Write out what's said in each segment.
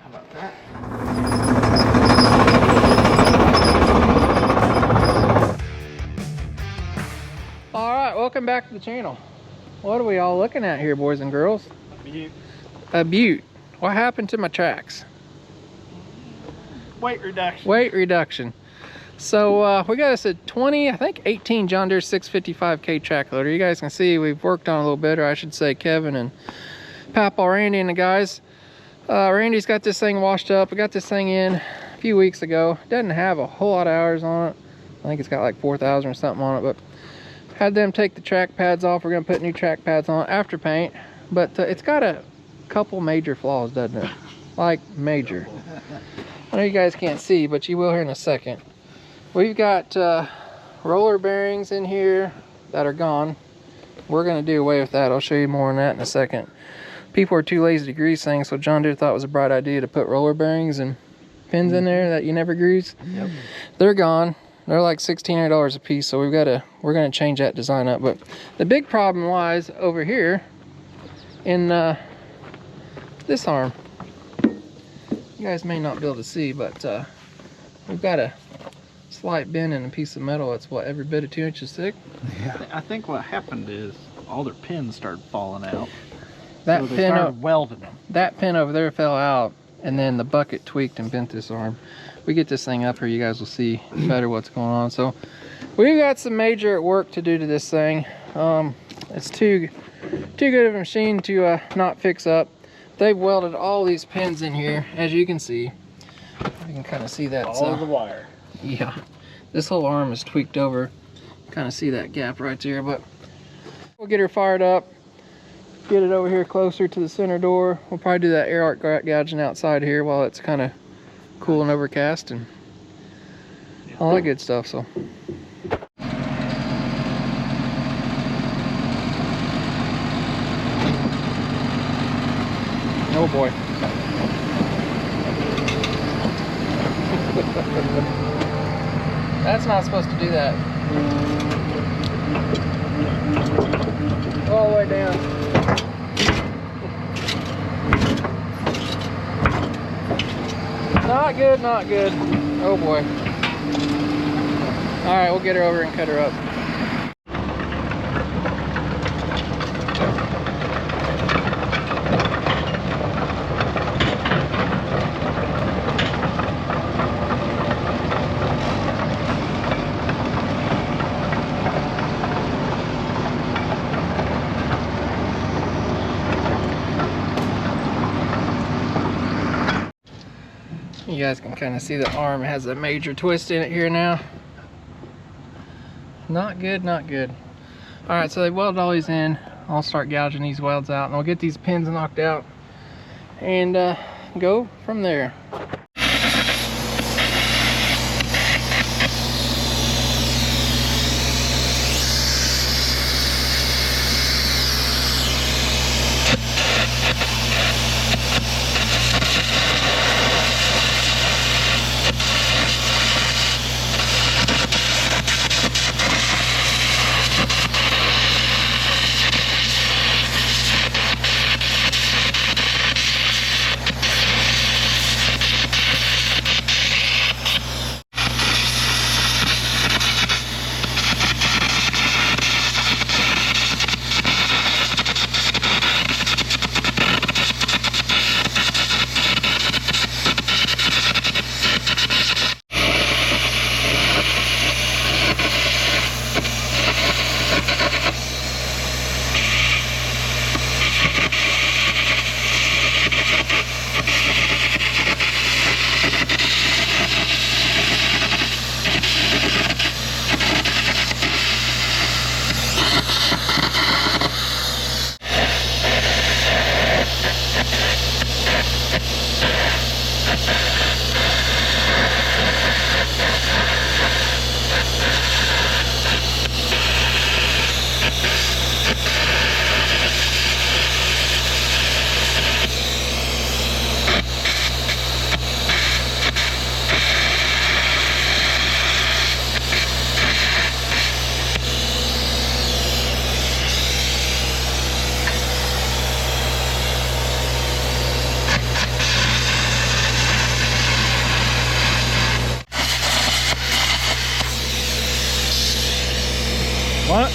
about that? All right, welcome back to the channel. What are we all looking at here, boys and girls? A butte. A butte. What happened to my tracks? Weight reduction. Weight reduction. So we got us a 18 John Deere 655K track loader. You guys can see we've worked on a little bit, or I should say Kevin and Papa, Randy and the guys. Randy's got this thing washed up. We got this thing in a few weeks ago. Doesn't have a whole lot of hours on it. I think it's got like 4,000 or something on it, but had them take the track pads off. We're gonna put new track pads on after paint, but it's got a couple major flaws, doesn't it? Like major. I know you guys can't see, but you will here in a second. We've got roller bearings in here that are gone. We're gonna do away with that. I'll show you more on that in a second. People are too lazy to grease things, so John Deere thought it was a bright idea to put roller bearings and pins in there that you never grease. Yep. They're gone. They're like $1,600 a piece, so we're gonna change that design up. But the big problem lies over here in this arm. You guys may not be able to see, but we've got a slight bend in a piece of metal that's what, every bit of 2 inches thick. Yeah. I think what happened is all their pins started falling out. That so they pin started welding them. That pin over there fell out, and then the bucket tweaked and bent this arm. We get this thing up here, you guys will see better what's going on. So we've got some major work to do to this thing. It's too good of a machine to not fix up. They've welded all these pins in here, as you can see. You can kind of see that. All of the wire. Yeah, this whole arm is tweaked over. Kind of see that gap right there, but we'll get her fired up. Get it over here closer to the center door. We'll probably do that air arc gouging outside here while it's kind of cool and overcast and all that good stuff. So oh boy. That's not supposed to do that. All the way down. Not good, not good. Oh boy. All right, we'll get her over and cut her up. You guys can kind of see the arm has a major twist in it here now. Not good, not good. All right, so they welded all these in. I'll start gouging these welds out and I'll get these pins knocked out and go from there. What?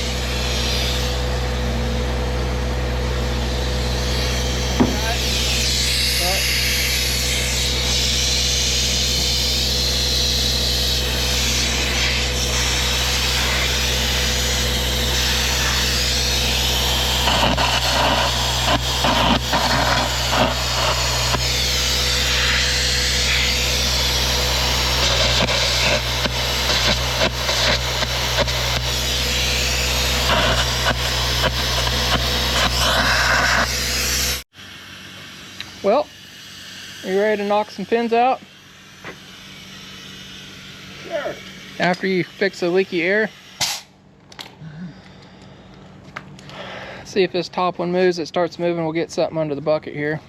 Well, you ready to knock some pins out? Sure. After you fix the leaky air. See if this top one moves. It starts moving, we'll get something under the bucket here.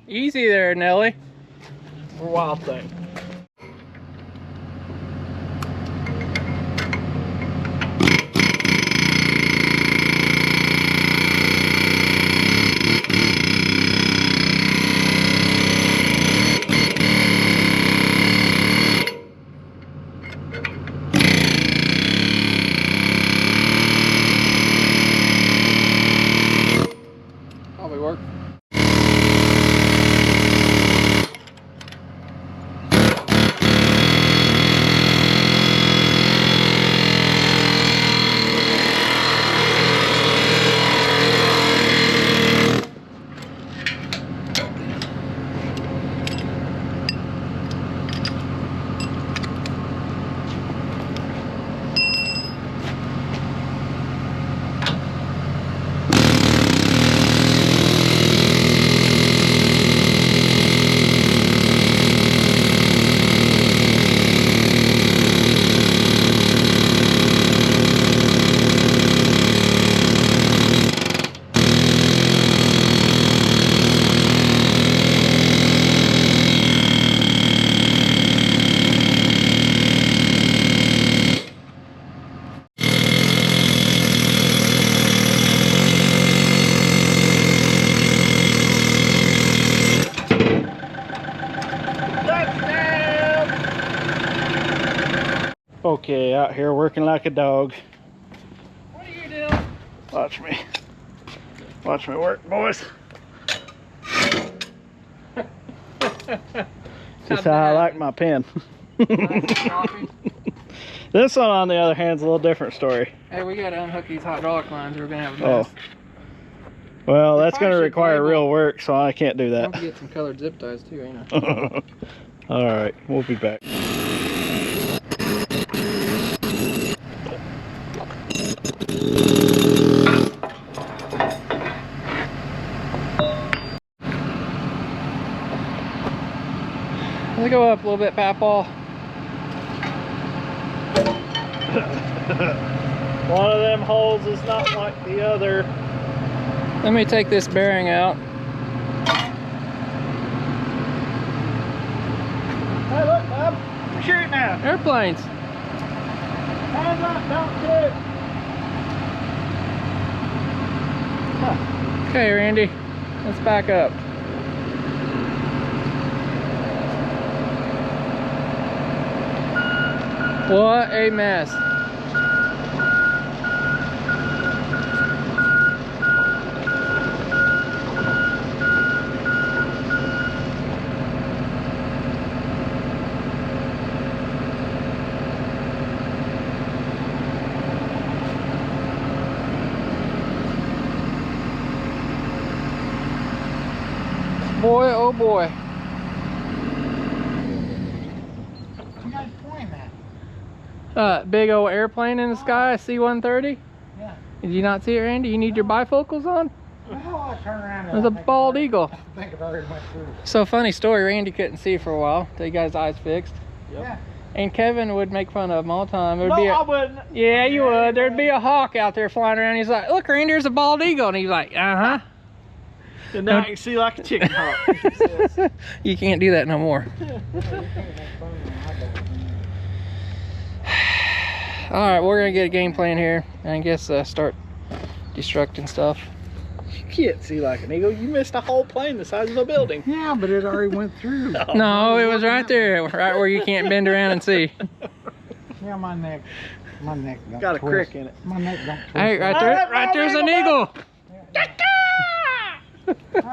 Easy there, Nelly. Wild thing. Probably work. Okay, out here working like a dog. What are you doing? Watch me. Watch me work, boys. Just how I like my pen. This one, on the other hand, is a little different story. Hey, we gotta unhook these hydraulic lines. We're gonna have a mess. Oh. Well, that's probably going to should require label- real work, so I can't do Don't that. forget some colored zip ties too, ain't I? All right, we'll be back. Let me go up a little bit, Papaw. One of them holes is not like the other. Let me take this bearing out. Hey, look, Bob. We're shooting now. Airplanes. Hands up, don't shoot. Huh. Okay, Randy, let's back up. What a mess. Boy, oh boy. You guys pointing at? Big old airplane in the sky, C-130. Yeah. Did you not see it, Randy? You need your bifocals on? Well, I turned around and There's a bald eagle. I think it already went through. So funny story, Randy couldn't see for a while till he got his eyes fixed. Yeah. And Kevin would make fun of him all the time. There'd No, be I wouldn't. yeah, you would. There'd be a hawk out there flying around. He's like, look, Randy, there's a bald eagle. And he's like, uh-huh. And now I can see like a chicken hawk. You can't do that no more. All right, we're gonna get a game plan here, and I guess start destructing stuff. You can't see like an eagle. You missed a whole plane the size of a building. Yeah, but it already went through. No, it was right there, right where you can't bend around and see. Yeah, my neck don't Got a twist. crick in it. My neck don't twist. Hey, right there's an eagle.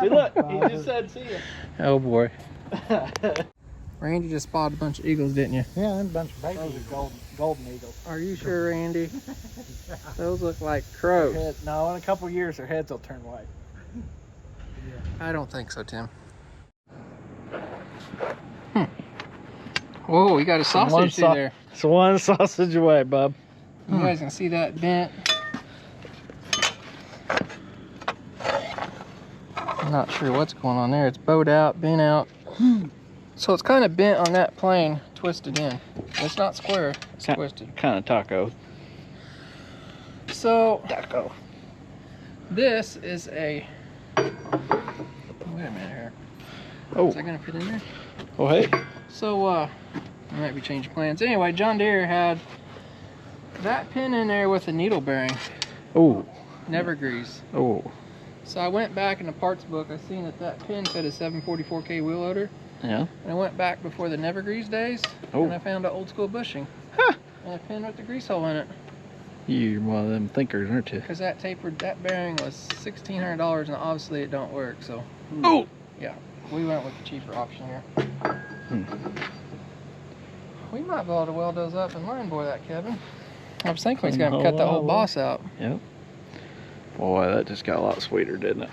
See, look, he just said see ya. Oh boy. Randy just spotted a bunch of eagles, didn't you? Yeah, then a bunch of babies. Those are golden eagles. Are you sure, Randy? Those look like crows. No, in a couple years their heads will turn white. I don't think so, Tim. Whoa, we got a sausage through there. It's one sausage away, bub. You guys can see that bent. I'm not sure what's going on there. It's bowed out, bent out. So it's kind of bent on that plane, twisted in. It's not square, it's twisted. Kind of taco. So Taco. this is a, wait a minute here. Oh. Is that gonna fit in there? Oh, hey. So I might be changing plans. Anyway, John Deere had that pin in there with a needle bearing. Oh. Never grease. Oh. So I went back in the parts book. I seen that pin fit a 744K wheel loader. Yeah. And I went back before the never grease days. Oh. And I found an old school bushing. Huh. And a pin with the grease hole in it. You're one of them thinkers, aren't you? Because that bearing was $1,600 and obviously it don't work. So Oh. yeah, we went with the cheaper option here. Hmm. We might be able to weld those up and line bore that, Kevin. I was thinking we was going to cut the whole boss out. Yep. Boy, that just got a lot sweeter, didn't it?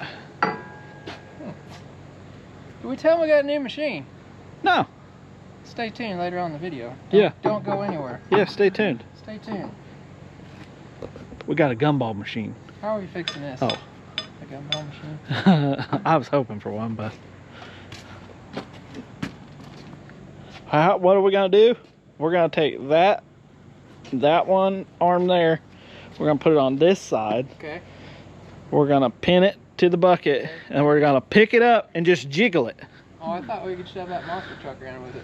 Did we tell them we got a new machine? No. Stay tuned later on in the video. Yeah. Don't go anywhere. Yeah, stay tuned. Stay tuned. We got a gumball machine. How are we fixing this? Oh. A gumball machine? I was hoping for one, but... What are we going to do? We're going to take that one arm there. We're going to put it on this side. Okay. We're going to pin it to the bucket, and we're going to pick it up and just jiggle it. Oh, I thought we could shove that monster truck around with it.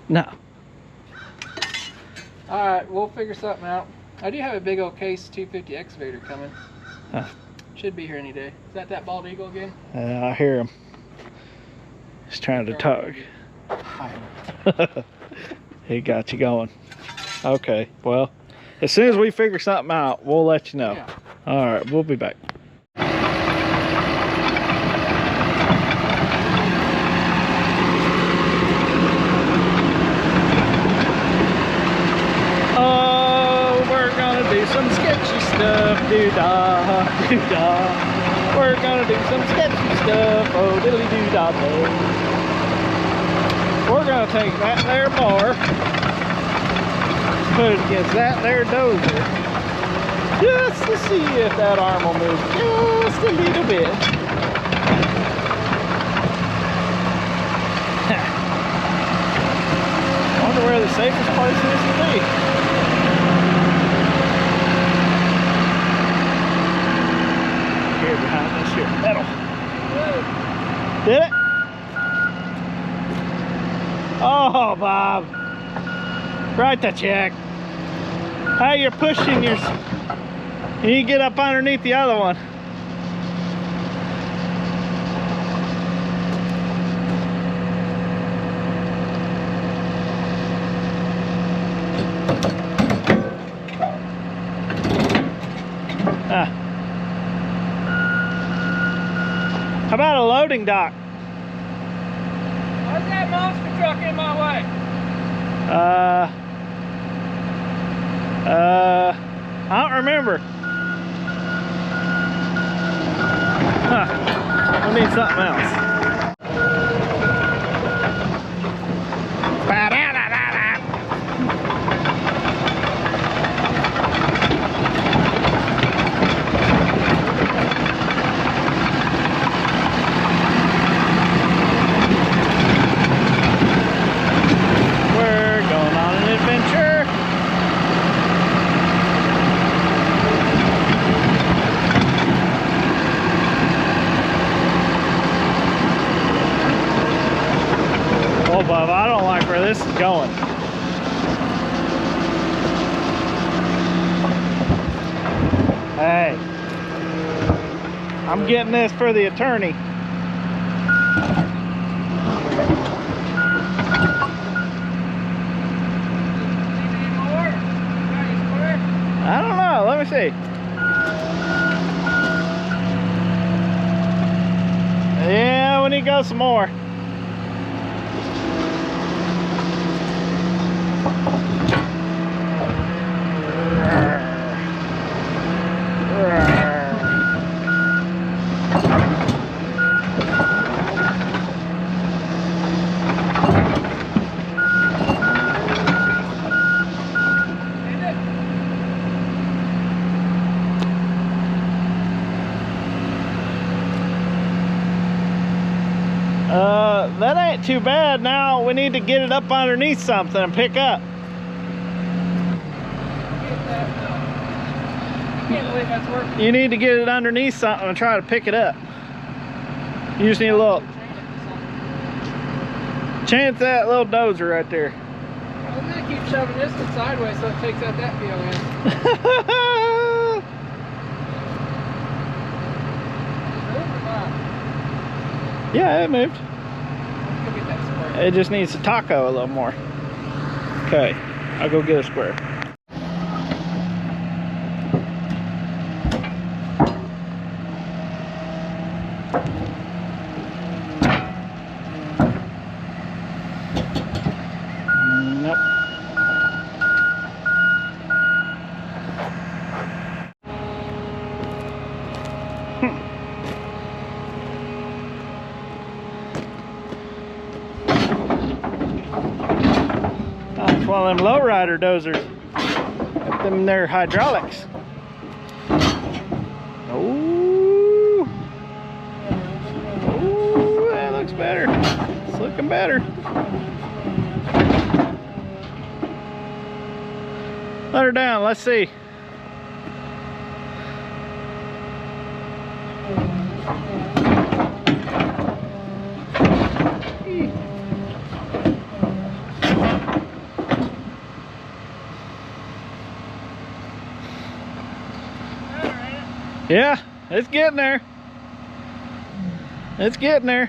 No. Alright, we'll figure something out. I do have a big old case 250 excavator coming. Huh. Should be here any day. Is that bald eagle again? I hear him. He's trying to talk. He got you going. Okay, well, as soon as we figure something out, we'll let you know. Yeah. All right, we'll be back. Oh, we're gonna do some sketchy stuff, doo-dah, doo-dah. We're gonna do some sketchy stuff, oh, diddly-doo-dah-do. We're gonna take that there bar, put it against that there dozer, just to see if that arm will move just a little bit. Wonder where the safest place is to be. Here behind this here metal. Did it? Oh, Bob. Write the check. How you're pushing your... You get up underneath the other one. How about a loading dock? Why's that monster truck in my way? I don't remember. Huh. We need something else. We're going on an adventure. I'm getting this for the attorney. I don't know. Let me see. Yeah, we need to go some more. That ain't too bad. Now we need to get it up underneath something and pick up. I can't believe that's working. You need to get it underneath something and try to pick it up. You just need a little. Chain it to that little dozer right there. I'm gonna keep shoving this one sideways so it takes out that peel in. Yeah, it moved. Go get that square. It just needs to taco a little more. Okay, I'll go get a square. Nope. It's one of them lowrider dozers. Got them in their hydraulics. Oh, oh, that looks better. It's looking better. Let her down. Let's see. Yeah, it's getting there. It's getting there.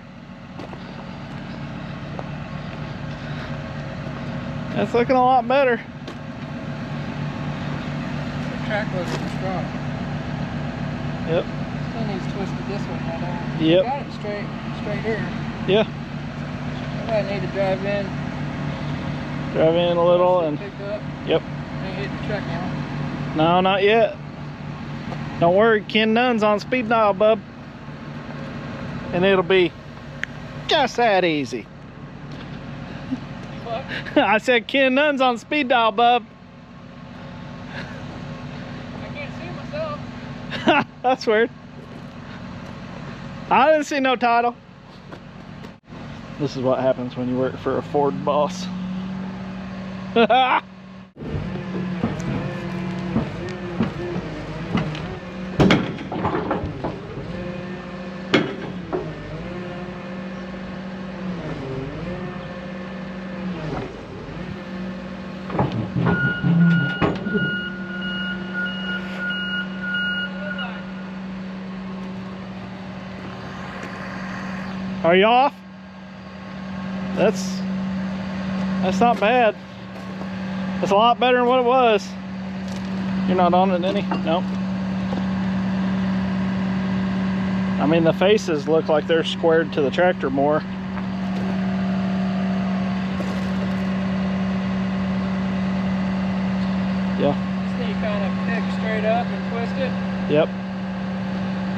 That's looking a lot better. The track looks strong. Yep. Still needs twisted this way. Yep. Got it straight here. Yeah. I need to drive in. Drive in a little and. Pick up. Yep. Ain't hit the track now. No, not yet. Don't worry, Ken Nunn's on speed dial, bub. And it'll be just that easy. What? I said Ken Nunn's on speed dial, bub. I can't see myself. That's weird. I didn't see no title. This is what happens when you work for a Ford boss. Are you off? That's not bad. It's a lot better than what it was. You're not on it any? Nope. I mean, the faces look like they're squared to the tractor more. Yeah. Just need to kind of pick straight up and twist it. Yep.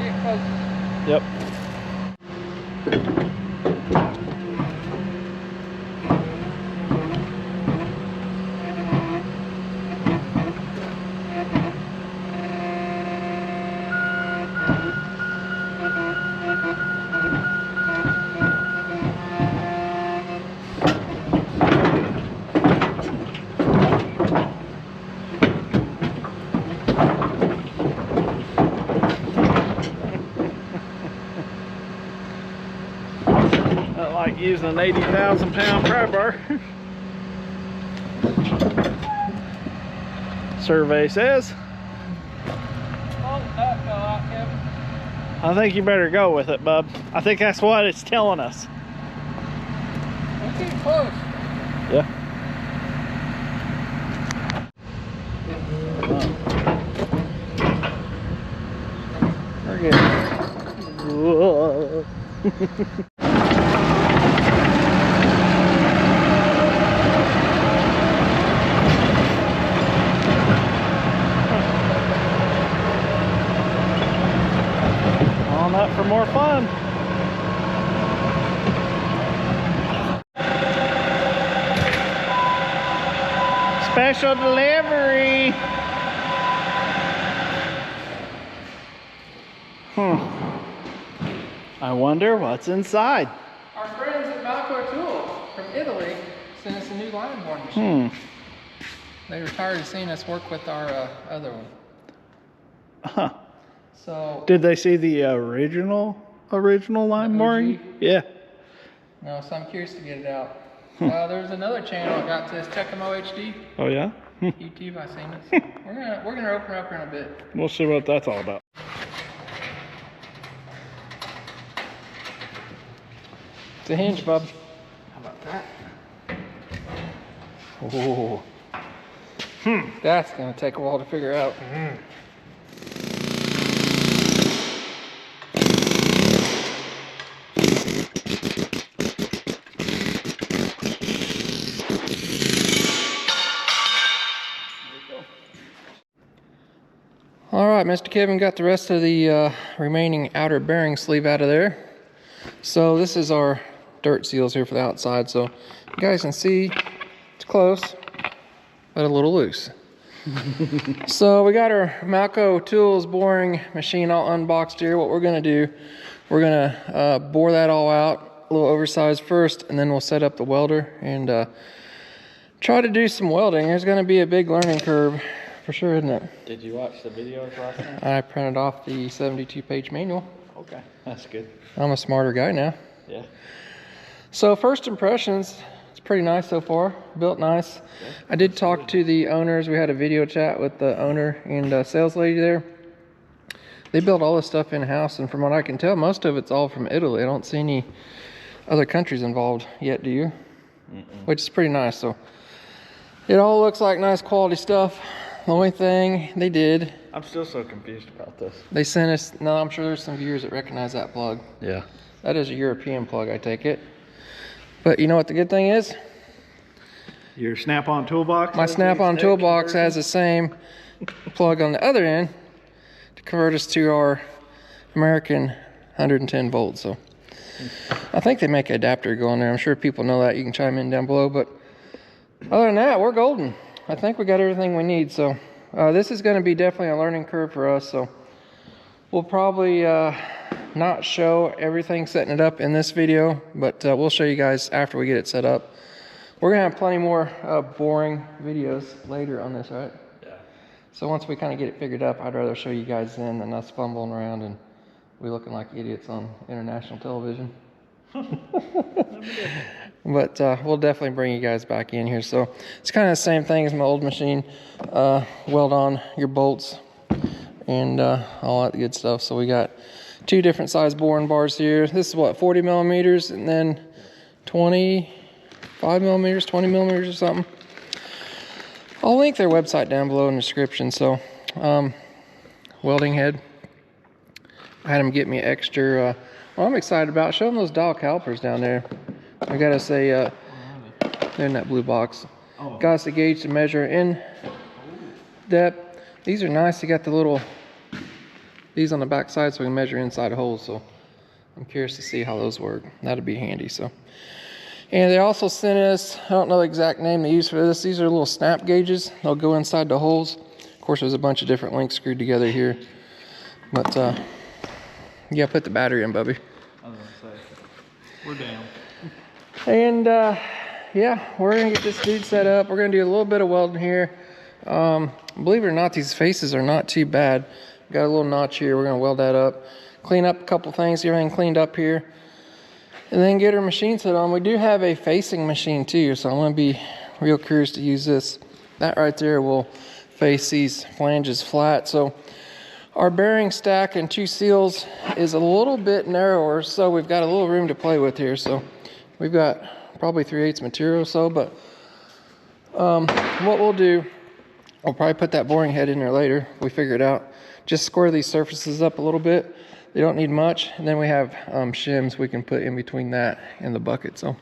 Get close. Yep. Not like using an 80,000 pound pry bar. Survey says. Oh, that fell out, Kevin. I think you better go with it, bub. I think that's what it's telling us. We're getting close. Yeah. We're good. Whoa. On up for more fun. Special delivery. I wonder what's inside. Our friends at Malco Tools from Italy sent us a new line boring machine. They were tired of seeing us work with our other one. Huh. So Did they see the original line boring? Yeah. no, so I'm curious to get it out. There's another channel I got this Tecmo HD. Oh yeah? YouTube, I seen it. So we're gonna open up in a bit. We'll see what that's all about. It's a hinge, bub. How about that? Oh. That's gonna take a while to figure out. All right, Mr. Kevin got the rest of the remaining outer bearing sleeve out of there. So this is our dirt seals here for the outside. So you guys can see it's close, but a little loose. So we got our Malco Tools boring machine all unboxed here. What we're gonna do, we're gonna bore that all out, a little oversized first, and then we'll set up the welder and try to do some welding. There's gonna be a big learning curve for sure, isn't it? Did you watch the videos last time? I printed off the 72-page manual. Okay, that's good. I'm a smarter guy now. Yeah. So first impressions, it's pretty nice so far, built nice. Yeah, I did talk to the owners. We had a video chat with the owner and sales lady there. They built all this stuff in-house, and from what I can tell, most of it's all from Italy. I don't see any other countries involved yet, do you? Which is pretty nice. So it all looks like nice quality stuff. The only thing they did, I'm still so confused about this. they sent us, no, I'm sure there's some viewers that recognize that plug. Yeah. That is a European plug, I take it. But you know what the good thing is? Your snap-on toolbox? My snap-on toolbox has the same plug on the other end to convert us to our American 110 volts. So I think they make an adapter go on there. I'm sure people know that. You can chime in down below. But other than that, we're golden. I think we got everything we need. So this is going to be definitely a learning curve for us. So we'll probably not show everything setting it up in this video, but we'll show you guys after we get it set up. We're gonna have plenty more boring videos later on this, right? Yeah. So once we kind of get it figured up, I'd rather show you guys then than us fumbling around and we looking like idiots on international television. But we'll definitely bring you guys back in here. So it's kind of the same thing as my old machine. Weld on your bolts and all that good stuff. So we got two different size boring bars here. This is what, 40 millimeters, and then 25 millimeters, 20 millimeters or something. I'll link their website down below in the description. So welding head, I had them get me extra. What I'm excited about, show them those dial calipers down there. I gotta say, they're in that blue box. Got us a gauge to measure in depth. These are nice. You got the little, these on the back side so we can measure inside a hole. So I'm curious to see how those work. That'd be handy. So, and they also sent us, I don't know the exact name they use for this. These are little snap gauges. They'll go inside the holes. Of course, there's a bunch of different links screwed together here. But yeah, put the battery in, Bubby. I was gonna say, we're down. And yeah, we're gonna get this dude set up. We're gonna do a little bit of welding here. Believe it or not, these faces are not too bad. Got a little notch here. We're gonna weld that up, clean up a couple things, get everything cleaned up here, and then get our machine set on. We do have a facing machine too, so I'm gonna be real curious to use this. That right there will face these flanges flat. So Our bearing stack and 2 seals is a little bit narrower, so we've got a little room to play with here. So we've got probably 3/8 material or so, but what we'll do, we'll probably put that boring head in there later. We figure it out. Just square these surfaces up a little bit. They don't need much. And then we have shims we can put in between that and the bucket. So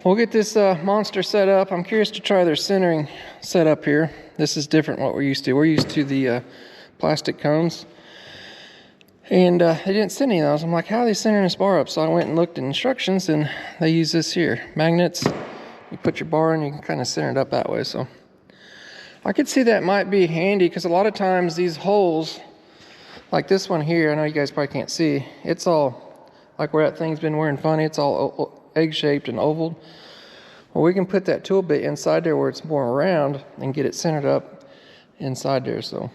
we'll get this monster set up. I'm curious to try their centering setup here. This is different what we're used to. We're used to the plastic cones. And they didn't send any of those. I'm like, how are they centering this bar up? So I went and looked at instructions, and they use this here. Magnets. You put your bar in, you can kind of center it up that way. So I could see that might be handy, because a lot of times these holes, like this one here, I know you guys probably can't see, it's all like where that thing's been wearing funny, it's all egg-shaped and oval. Well, we can put that tool bit inside there where it's more round and get it centered up inside there. So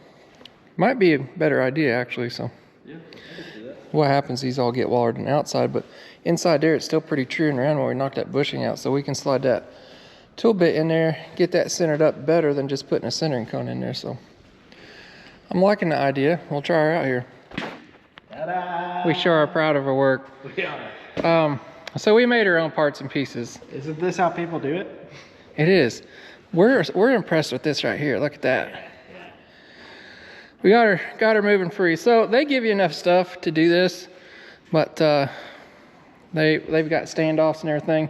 might be a better idea actually. So Yeah, I could do that. what happens, these all get watered on the outside, but inside there it's still pretty true and round when we knock that bushing out. So we can slide that tool bit in there, get that centered up better than just putting a centering cone in there. So I'm liking the idea. We'll try her out here. Ta-da! We sure are proud of her work. We are. So we made our own parts and pieces. Isn't this how people do it? It is. We're impressed with this right here. Look at that. We got her moving free. So they give you enough stuff to do this, but they've got standoffs and everything.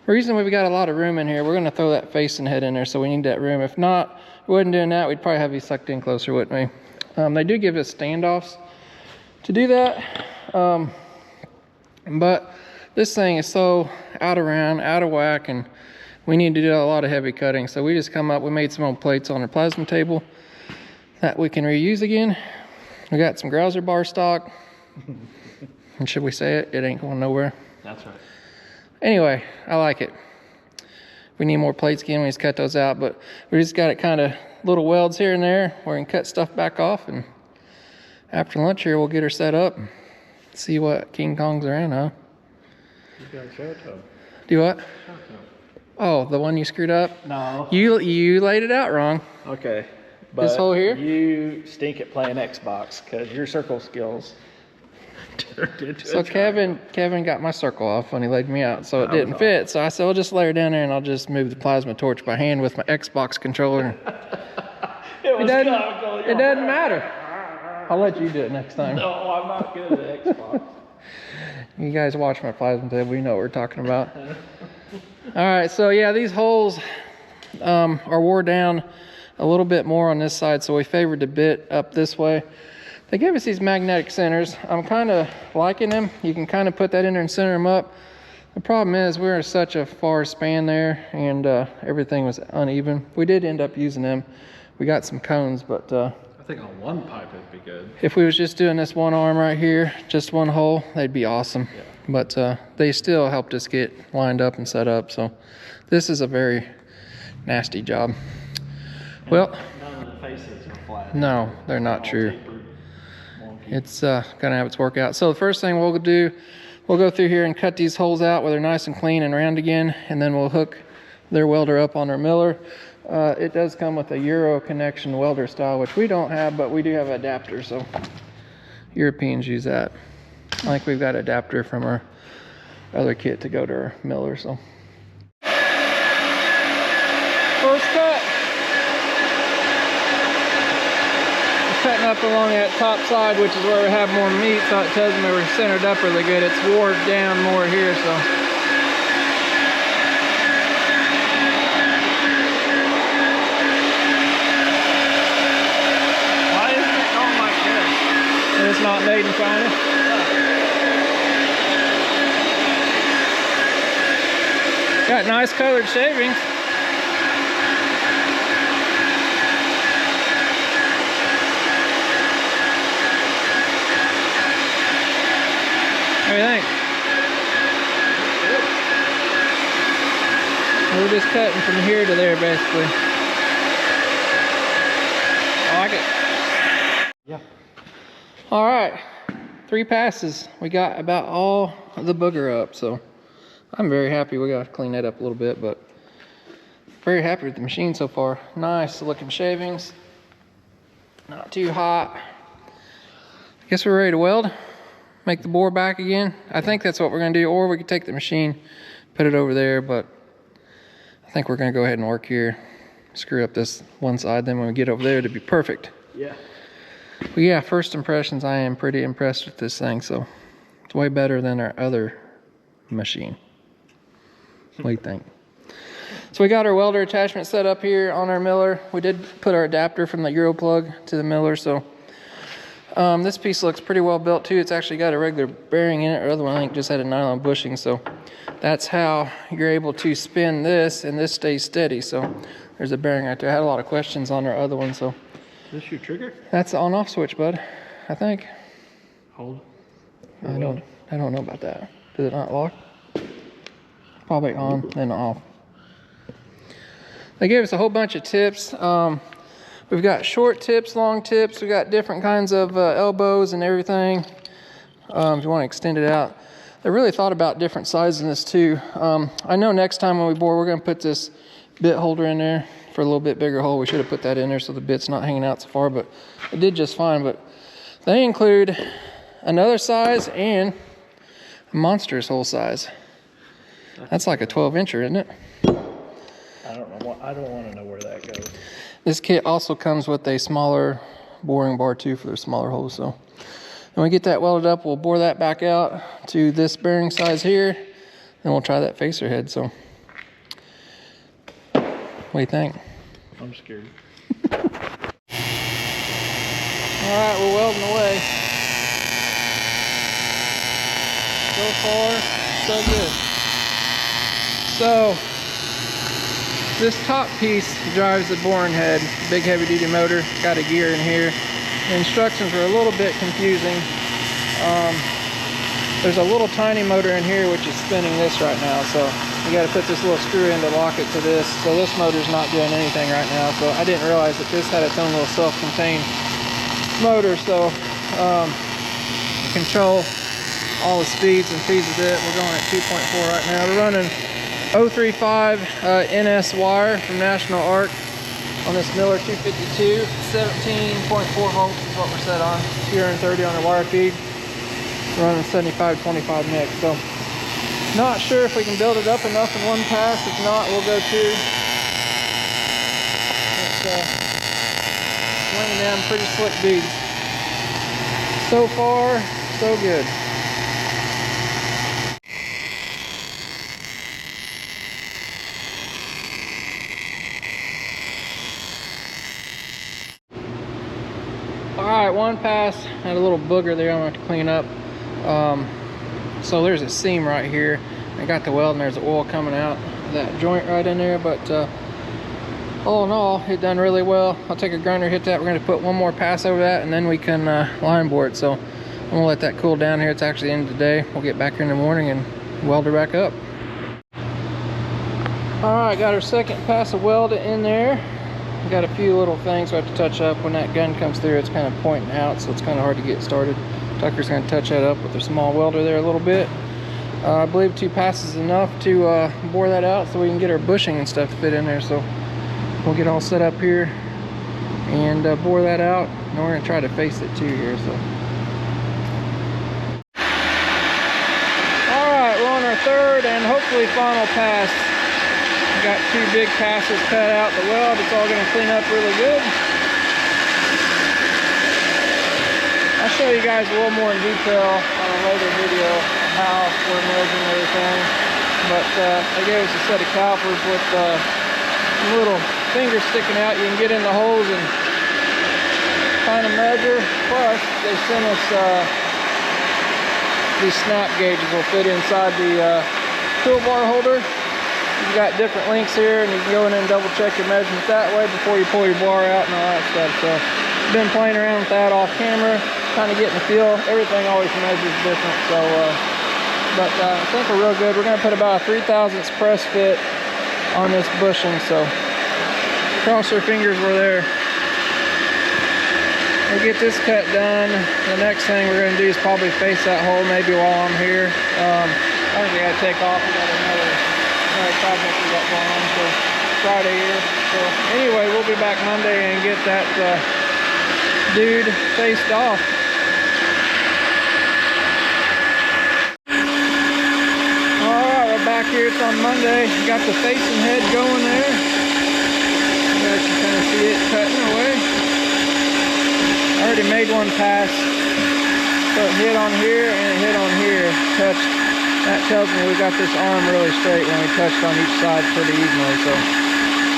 The reason we've got a lot of room in here, we're going to throw that facing head in there, so we need that room. If not, we wasn't doing that, we'd probably have you sucked in closer, wouldn't we? They do give us standoffs to do that, but this thing is so out of whack, and we need to do a lot of heavy cutting. So we just we made some old plates on our plasma table that we can reuse again. We got some grouser bar stock, and should we say it? It ain't going nowhere. That's right. Anyway, I like it. We need more plates again. We just cut those out, but we just got it kind of little welds here and there where we can cut stuff back off. And after lunch here, we'll get her set up. See what King Kong's around, huh? You gotta show it to him. Do what? Show it to him. Oh, the one you screwed up? No. You laid it out wrong. Okay. But This hole here? You stink at playing Xbox because your circle skills. So Kevin got my circle off when he laid me out, so it didn't fit. So I said, "I'll just lay her down there, and I'll just move the plasma torch by hand with my Xbox controller." It doesn't matter. I'll let you do it next time. No, I'm not good at Xbox. You guys watch my plasma table, we know what we're talking about. All right, so yeah, these holes are wore down a little bit more on this side, so we favored the bit up this way. They gave us these magnetic centers. I'm kind of liking them. You can kind of put that in there and center them up. The problem is we're in such a far span there, and everything was uneven. We did end up using them. We got some cones, but I think on one pipe it'd be good. if we was just doing this one arm right here, just one hole, they'd be awesome. Yeah. But they still helped us get lined up and set up. So this is a very nasty job. Well, None of the faces are flat. no, they're not All true. tapered, wonky. It's gonna have its work out. So the first thing we'll do, we'll go through here and cut these holes out where they're nice and clean and round again, and then we'll hook their welder up on our miller. It does come with a Euro connection welder style, which we don't have, but we do have an adapter, so Europeans use that. I think we've got an adapter from our other kit to go to our miller. So first cut. Cutting up along that top side, which is where we have more meat, so it tells me we're centered up really good. It's wore down more here, so. Why isn't it going like this? And it's not made in China. Got nice colored shavings. What do you think? We're just cutting from here to there, basically. I like it. Yeah. All right, 3 passes. We got about all of the booger up, so I'm very happy. We got to clean that up a little bit, but very happy with the machine so far. Nice looking shavings. Not too hot. I guess we're ready to weld. Make the bore back again. I think that's what we're gonna do, or we could take the machine, put it over there, but I think we're gonna go ahead and work here. Screw up this one side, then when we get over there, it'll be perfect. Yeah. But yeah, first impressions, I am pretty impressed with this thing, so it's way better than our other machine. What do you think? So we got our welder attachment set up here on our miller. We did put our adapter from the Euro plug to the miller, so this piece looks pretty well built too. It's actually got a regular bearing in it. Our other one I think just had a nylon bushing, so that's how you're able to spin this and this stays steady. So there's a bearing right there. I had a lot of questions on our other one, so. Is this your trigger? That's the on-off switch, bud. I think. Hold. I don't know about that. Does it not lock? Probably on, then off. They gave us a whole bunch of tips. We've got short tips, long tips. We got different kinds of elbows and everything. If you want to extend it out, they really thought about different sizes in this too. I know next time when we bore, we're going to put this bit holder in there for a little bit bigger hole. We should have put that in there so the bit's not hanging out so far, but it did just fine. But they include another size and a monstrous hole size. That's like a 12-incher, isn't it? I don't know. I don't want to know where that goes. This kit also comes with a smaller boring bar too for their smaller holes. So when we get that welded up, we'll bore that back out to this bearing size here. Then we'll try that facer head. So what do you think? I'm scared. All right, we're welding away. So far, so good. So this top piece drives the boring head, big heavy duty motor, got a gear in here. The instructions were a little bit confusing. There's a little tiny motor in here which is spinning this right now, so you got to put this little screw in to lock it to this. So this motor's not doing anything right now, so I didn't realize that this had its own little self-contained motor, so control all the speeds and feeds of it. We're going at 2.4 right now. We're running 035 NS wire from National Arc on this Miller 252. 17.4 volts is what we're set on. 230 on the wire feed. We're running 75-25 mix. So not sure if we can build it up enough in one pass. If not, we'll go two. It's laying down pretty slick beads. So far, so good. Alright, one pass, had a little booger there I'm going to have to clean up. So there's a seam right here. I got the weld and there's oil coming out of that joint right in there, but all in all, it done really well. I'll take a grinder, hit that. We're going to put one more pass over that and then we can line bore it. So I'm going to let that cool down here. It's actually the end of the day. We'll get back here in the morning and weld her back up. Alright, got our second pass of weld in there. Got a few little things we have to touch up. When that gun comes through, it's kind of pointing out, so it's kind of hard to get started. Tucker's going to touch that up with a small welder there a little bit. I believe 2 passes is enough to bore that out so we can get our bushing and stuff to fit in there. So we'll get all set up here and bore that out, and we're going to try to face it too here. So alright, we're on our third and hopefully final pass. Got 2 big passes cut out the weld. It's all going to clean up really good. I'll show you guys a little more in detail on a later video how we're measuring everything. But they gave us a set of calipers with little fingers sticking out. You can get in the holes and kind of measure. Plus, they sent us these snap gauges will fit inside the toolbar holder. You've got different links here, and you can go in and double check your measurements that way before you pull your bar out and all that stuff. So been playing around with that off camera, kind of getting the feel. Everything always measures different. So but I think we're real good. We're going to put about a 3/1000 press fit on this bushing, so cross our fingers we're there. We'll get this cut done. The next thing we're going to do is probably face that hole maybe while I'm here. I think we got to take off. We got another project we got going on for Friday here. So anyway, we'll be back Monday and get that dude faced off. Alright, we're back here. It's on Monday. Got the facing head going there. You guys can kind of see it cutting away. I already made one pass. So it hit on here and it hit on here. Touched. That tells me we got this arm really straight when we touched on each side pretty evenly. So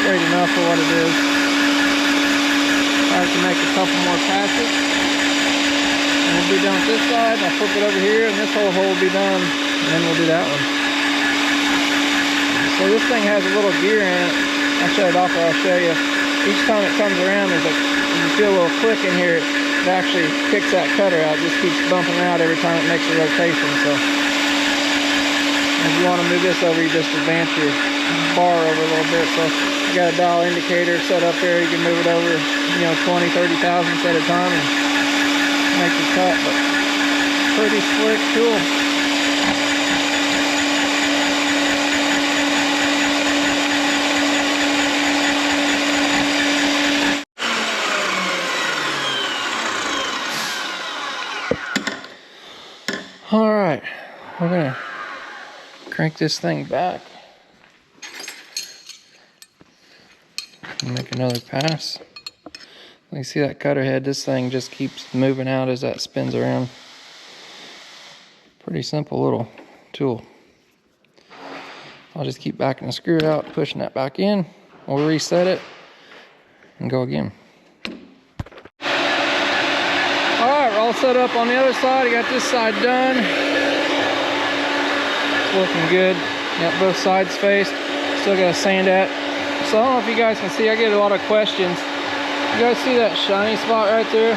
straight enough for what it is. I have to make a couple more passes. And we'll be done with this side. I'll flip it over here and this whole hole will be done. And then we'll do that one. So this thing has a little gear in it. I'll shut it off or I'll show you. Each time it comes around, you feel a little click in here. It actually kicks that cutter out. It just keeps bumping out every time it makes a rotation. So if you want to move this over, you just advance your bar over a little bit. So you got a dial indicator set up there. You can move it over, 20, 30 thousandths at a time and make your cut. But pretty slick tool. All right, we're gonna crank this thing back. Make another pass. You can see that cutter head, this thing just keeps moving out as that spins around. Pretty simple little tool. I'll just keep backing the screw out, pushing that back in. We'll reset it and go again. Alright, we're all set up on the other side. I got this side done. It's looking good. Got both sides faced. Still got to sand at. So I don't know if you guys can see, I get a lot of questions. You guys see that shiny spot right there?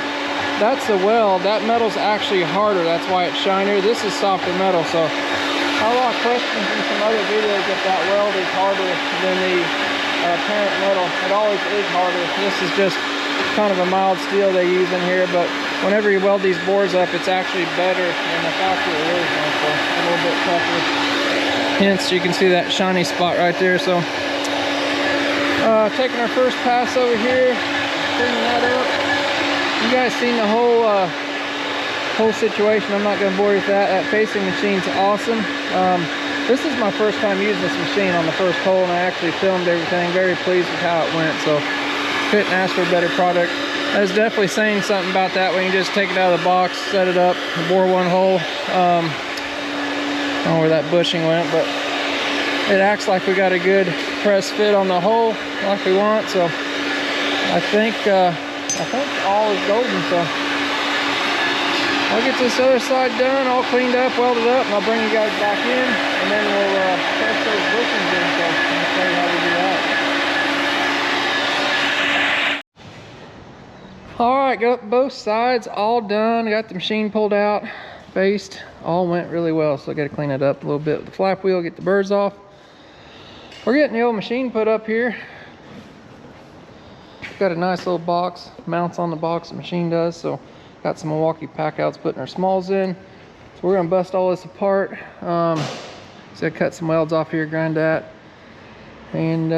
That's the weld. That metal's actually harder. That's why it's shinier. This is softer metal. So I have a lot of questions in some other videos if that weld is harder than the parent metal. It always is harder. This is just kind of a mild steel they use in here, but whenever you weld these bores up, it's actually better than the factory original, so a little bit tougher. Hence, you can see that shiny spot right there. So taking our first pass over here, cleaning that up. You guys seen the whole situation. I'm not going to bore you with that. That facing machine's awesome. This is my first time using this machine on the first hole, and I actually filmed everything. Very pleased with how it went. So couldn't ask for a better product. I was definitely saying something about that when you just take it out of the box, set it up, bore one hole. I don't know where that bushing went, but it acts like we got a good press fit on the hole like we want. So I think all is golden. So I'll get this other side done, all cleaned up, welded up, and I'll bring you guys back in, and then we'll press those bushings in. So I'll show you how we do that. Alright, got both sides all done. Got the machine pulled out, faced. All went really well, so I got to clean it up a little bit with the flap wheel, get the birds off. We're getting the old machine put up here. Got a nice little box, mounts on the box the machine does. So got some Milwaukee pack outs putting our smalls in. So we're going to bust all this apart. So I cut some welds off here, grind that, and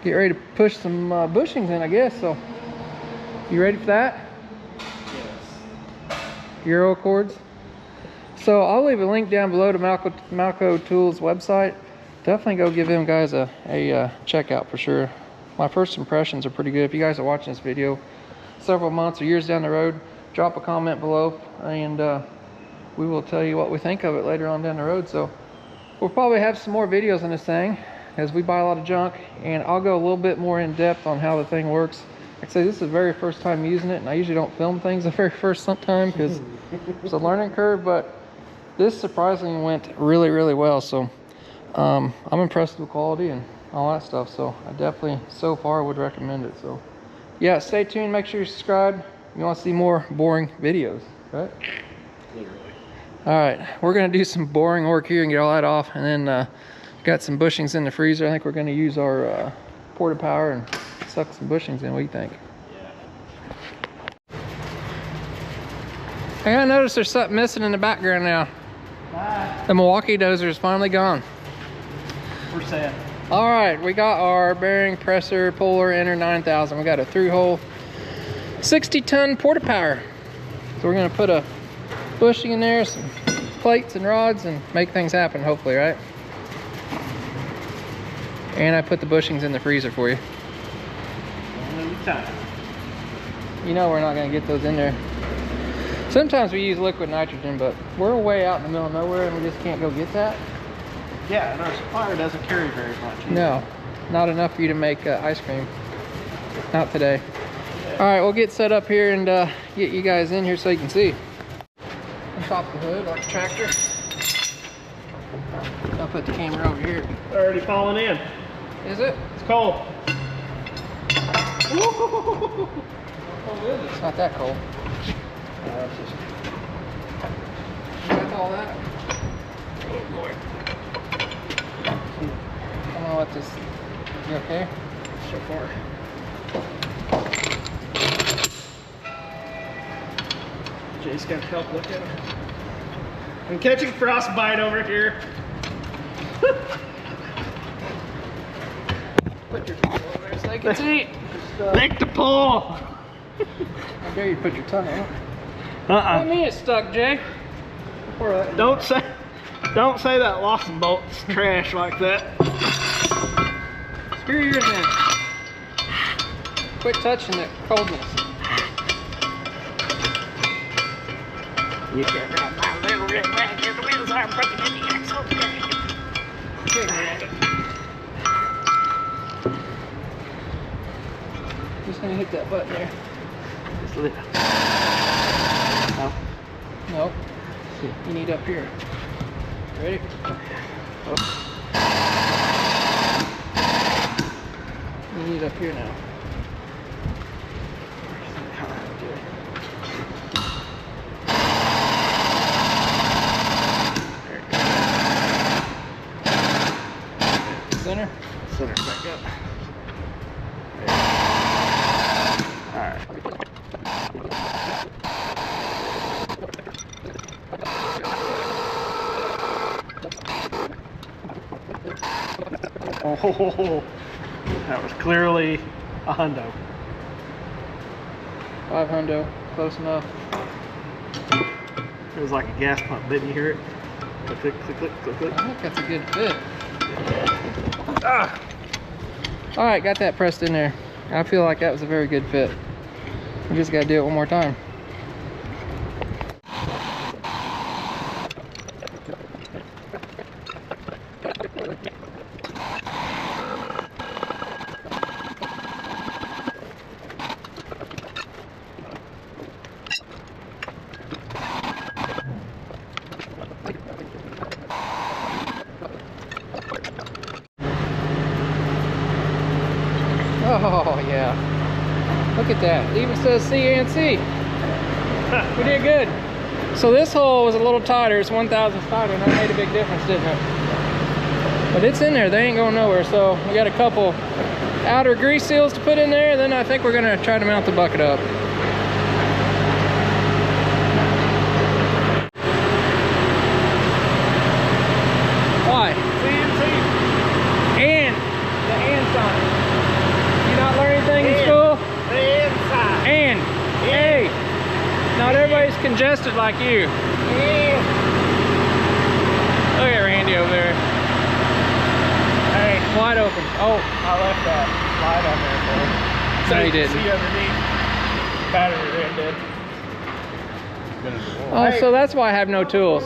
get ready to push some bushings in, I guess. So you ready for that? Yes. Euro cords. So I'll leave a link down below to Malco Tools website. Definitely go give them guys a check out for sure. My first impressions are pretty good. If you guys are watching this video several months or years down the road, drop a comment below and we will tell you what we think of it later on down the road. So we'll probably have some more videos on this thing as we buy a lot of junk, and I'll go a little bit more in depth on how the thing works. Like I say, this is the very first time using it, and I usually don't film things the very first time because it's a learning curve, but this surprisingly went really, really well. So I'm impressed with the quality and all that stuff. So I definitely, so far, would recommend it. So yeah, stay tuned. Make sure you subscribe if you want to see more boring videos, right? Literally. All right, we're going to do some boring work here and get all that off, and then got some bushings in the freezer. I think we're going to use our porta power and suck some bushings in. What do you think? Yeah. I noticed there's something missing in the background now. The Milwaukee dozer is finally gone. We're set. All right, we got our bearing presser puller inner 9000. We got a through hole. 60-ton porta power. So we're gonna put a bushing in there, some plates and rods, and make things happen, hopefully, right? And I put the bushings in the freezer for you. You know we're not gonna get those in there. Sometimes we use liquid nitrogen, but we're way out in the middle of nowhere and we just can't go get that. Yeah, and our supplier doesn't carry very much either. No, not enough for you to make ice cream. Not today. Yeah. All right, we'll get set up here and get you guys in here so you can see. On top of the hood, like a tractor. I'll put the camera over here. It's already falling in. Is it? It's cold. It's not that cold. That's all that. Oh boy. I'm gonna let this. You okay? So far. Jay's gonna help look at him. I'm catching frostbite over here. Put your tongue over there so they can see. Lick the pole. How dare you put your tongue on it? What do you mean it's stuck, Jay? Don't say that Lawson bolt's trash like that. Screw yours in. Quit touching the coldness. You can have my little red rag and the wheels are broken in the axle. Just gonna hit that button there. Just lift. No. Nope. You need up here. Ready? Oh. You need up here now. Center? Center back up. Alright. Oh, that was clearly a hundo. 5 hundo, close enough. It was like a gas pump. Didn't you hear it? Click, click, click, click, click, click. I think that's a good fit. Ah. All right, got that pressed in there. I feel like that was a very good fit. We just got to do it one more time. Oh yeah, look at that. It even says CNC. We did good. So this hole was a little tighter. It's 1,000 tighter, and that made a big difference, didn't it? But it's in there. They ain't going nowhere. So we got a couple outer grease seals to put in there, and then I think we're gonna try to mount the bucket up. Why? CNC. And the and sign. You not learn anything in school? The inside. And. Hey. Not everybody's congested like you. Yeah. Look at Randy over there. Hey, Wide open. Oh, I left that light on there for him. no you can didn't. see underneath. Battery ran dead. Oh, so that's why I have no tools.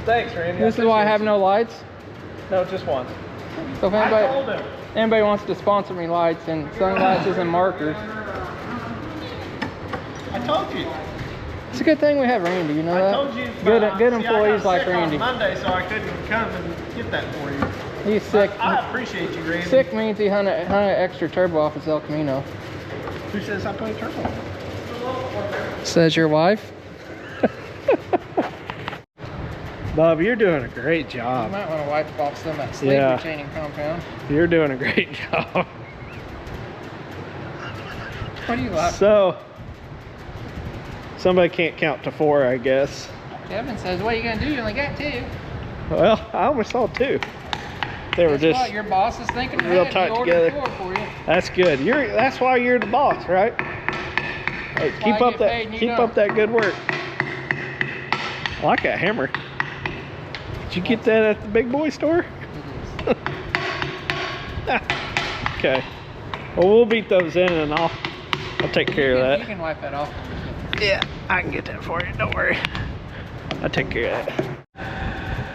Thanks, Randy. This is why I have no lights. No, just one. So if I told anybody, him. anybody wants to sponsor me lights and sunglasses and markers, I told you. it's a good thing we have Randy, you know I that? told you. Good See, employees I got like sick Randy. on Monday, so I couldn't come and get that for you. He's sick. I appreciate you, Randy. Sick means he hung an extra turbo off his El Camino. Who says I play turbo? Says your wife. Bob, you're doing a great You job. might want to wipe off some of that sleep Yeah. retaining compound. You're doing a great job. What are you laughing? So, somebody can't count to 4, I guess. Kevin says, what are you going to do? You only got 2. Well, I almost saw 2. They were Guess just what? Your boss is thinking real ahead. tight He ordered together. 4 for you. That's good. That's why you're the boss, right? Hey, why keep I up get paid and you keep don't. up that good work. I like that hammer. Did you get that at the big boy store? Okay. Well, we'll beat those in and I'll take care of You that. can wipe that off. Yeah, I can get that for you. Don't worry. I'll take care of that.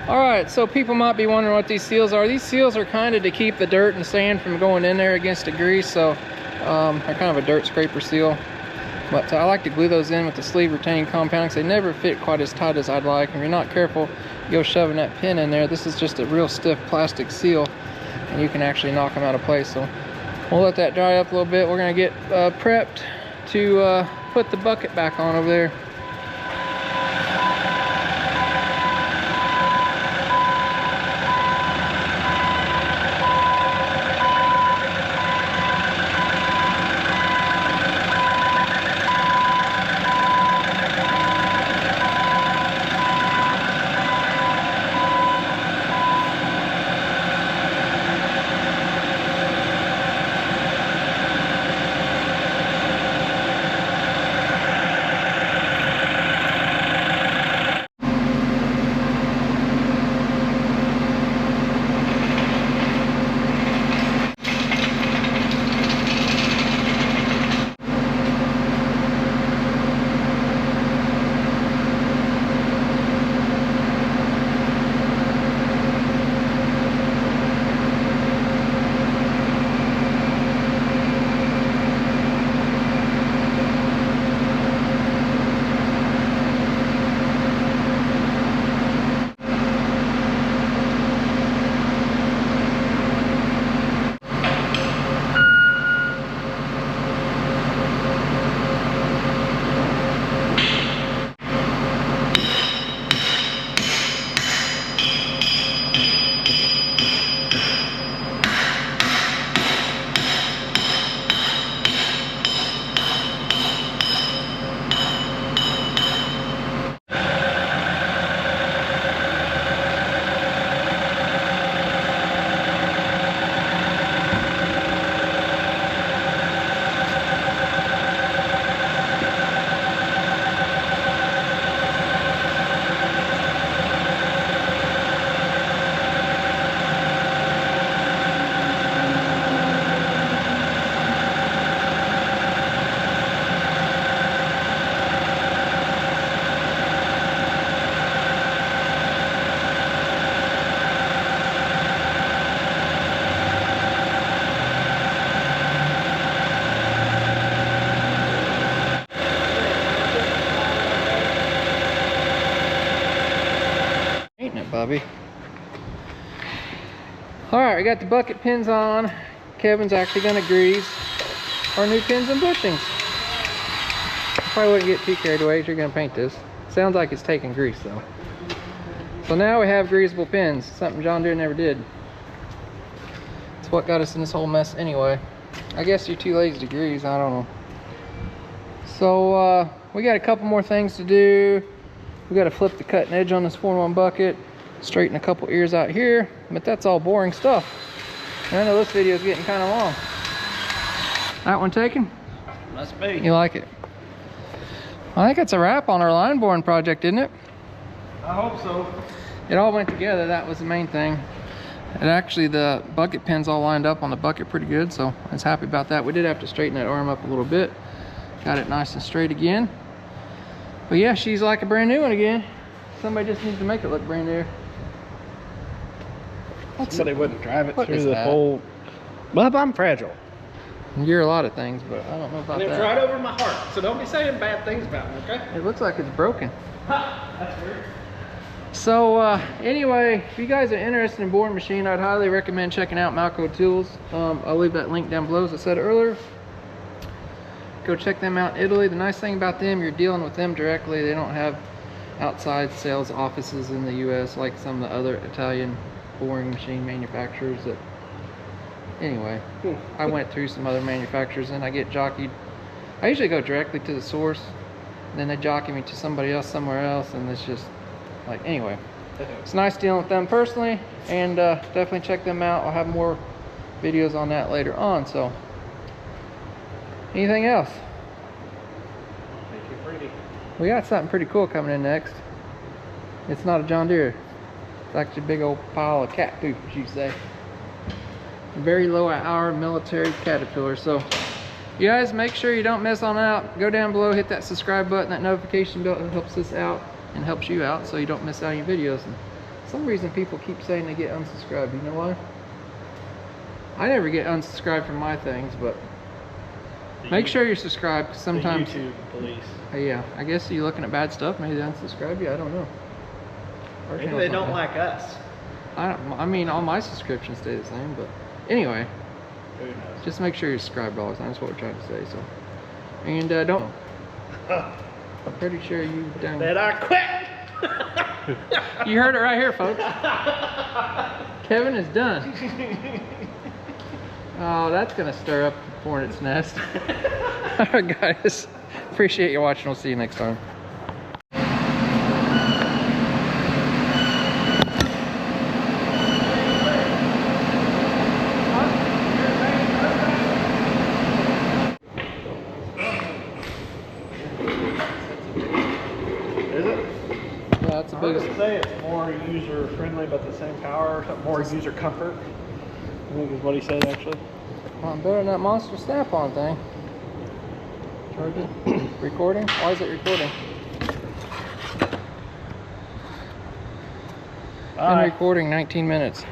All right, so people might be wondering what these seals are. These seals are kind of to keep the dirt and sand from going in there against the grease. So they're kind of a dirt scraper seal. But I like to glue those in with the sleeve retaining compound because they never fit quite as tight as I'd like. If you're not careful, you go shoving that pin in there. This is just a real stiff plastic seal, and you can actually knock them out of place. So we'll let that dry up a little bit. We're gonna get prepped to put the bucket back on over there. Bobby. All right, we got the bucket pins on. Kevin's actually gonna grease our new pins and bushings. Probably wouldn't get too carried away if you're gonna paint this. Sounds like it's taking grease though. So now we have greasable pins, something John Deere never did. It's what got us in this whole mess anyway. I guess you're too lazy to grease, I don't know. So we got a couple more things to do. We got to flip the cutting edge on this 4-in-1 bucket, straighten a couple ears out here, but that's all boring stuff. And I know this video is getting kind of long. That one taken? Must be. You like it? I think it's a wrap on our line boring project, isn't it? I hope so. It all went together, that was the main thing. And actually the bucket pins all lined up on the bucket pretty good, so I was happy about that. We did have to straighten that arm up a little bit. Got it nice and straight again. But yeah, she's like a brand new one again. Somebody just needs to make it look brand new. Somebody wouldn't drive it What through is the that? whole... Well, I'm fragile. You're a lot of things, but I don't know about And it's that. right over my heart, so don't be saying bad things about me, okay? It looks like it's broken. Ha! That's weird. So anyway, if you guys are interested in boring machine, I'd highly recommend checking out Malco Tools. I'll leave that link down below as I said earlier. Go check them out in Italy. The nice thing about them, you're dealing with them directly. They don't have outside sales offices in the US like some of the other Italian boring machine manufacturers that, anyway, I went through some other manufacturers and I get jockeyed. I usually go directly to the source, and then they jockey me to somebody else somewhere else, and it's just like, anyway. it's nice dealing with them personally, and definitely check them out. I'll have more videos on that later on. So anything else? Thank you, pretty. We got something pretty cool coming in next. It's not a John Deere. It's actually a big old pile of cat poop, as you say. Very low hour military Caterpillar. So you guys make sure you don't miss on out. Go down below, hit that subscribe button, that notification bell. It helps us out and helps you out so you don't miss out on your videos. And for some reason people keep saying they get unsubscribed. You know why? I never get unsubscribed from my things, but make sure you're subscribed, 'cause sometimes The YouTube police. yeah, I guess you're looking at bad stuff, maybe they unsubscribe you, I don't know. Our Maybe channel's they not don't bad. like us. I mean, all my subscriptions stay the same, but anyway, Who knows? just make sure you're subscribed all the time. That's what we're trying to say. So, and don't. I'm pretty sure you done. That I quit. You heard it right here, folks. Kevin is done. Oh, that's gonna stir up the hornet's nest. All right, guys. Appreciate you watching. We'll see you next time. Is it? Yeah, that's the I was biggest. gonna say it's more user friendly, but the same power, more user comfort. I think is what he said actually. Well, I'm better than that monster snap-on thing. Charging. Recording? Why is it recording? Been Bye. recording 19 minutes.